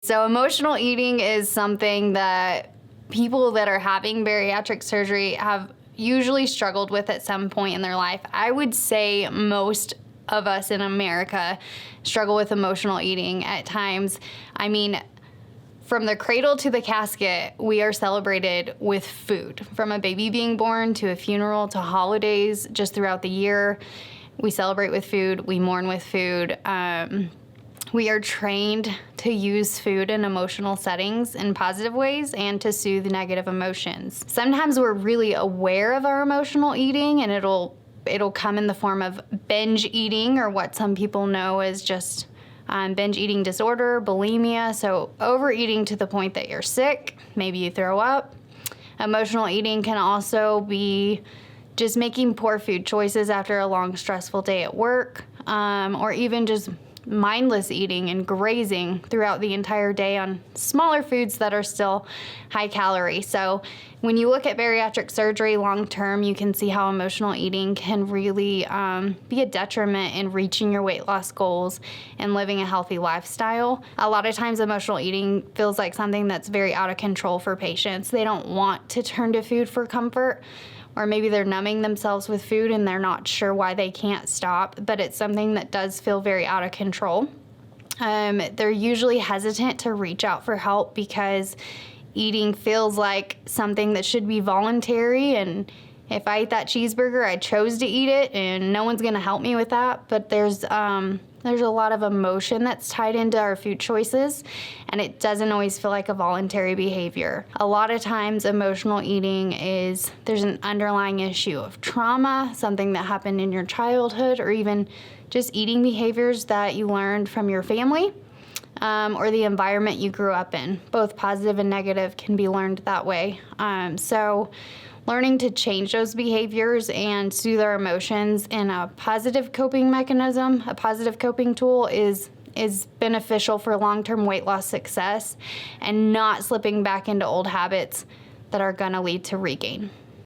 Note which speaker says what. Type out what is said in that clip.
Speaker 1: So emotional eating is something that people that are having bariatric surgery have usually struggled with at some point in their life. I would say most of us in America struggle with emotional eating at times. I mean, from the cradle to the casket, we are celebrated with food. From a baby being born to a funeral to holidays, just throughout the year, we celebrate with food, we mourn with food. We are trained to use food in emotional settings in positive ways and to soothe negative emotions. Sometimes we're really aware of our emotional eating, and it'll come in the form of binge eating, or what some people know as just binge eating disorder, bulimia, so overeating to the point that you're sick, maybe you throw up. Emotional eating can also be just making poor food choices after a long, stressful day at work, or even just mindless eating and grazing throughout the entire day on smaller foods that are still high calorie. So when you look at bariatric surgery long term, you can see how emotional eating can really be a detriment in reaching your weight loss goals and living a healthy lifestyle. A lot of times emotional eating feels like something that's very out of control for patients. They don't want to turn to food for comfort, or maybe they're numbing themselves with food and they're not sure why they can't stop, but it's something that does feel very out of control. They're usually hesitant to reach out for help because eating feels like something that should be voluntary, and if I eat that cheeseburger, I chose to eat it and no one's gonna help me with that. But there's a lot of emotion that's tied into our food choices, and it doesn't always feel like a voluntary behavior. A lot of times emotional eating there's an underlying issue of trauma, something that happened in your childhood, or even just eating behaviors that you learned from your family, or the environment you grew up in. Both positive and negative can be learned that way. So learning to change those behaviors and soothe our emotions in a positive coping mechanism, a positive coping tool is beneficial for long-term weight loss success and not slipping back into old habits that are gonna lead to regain.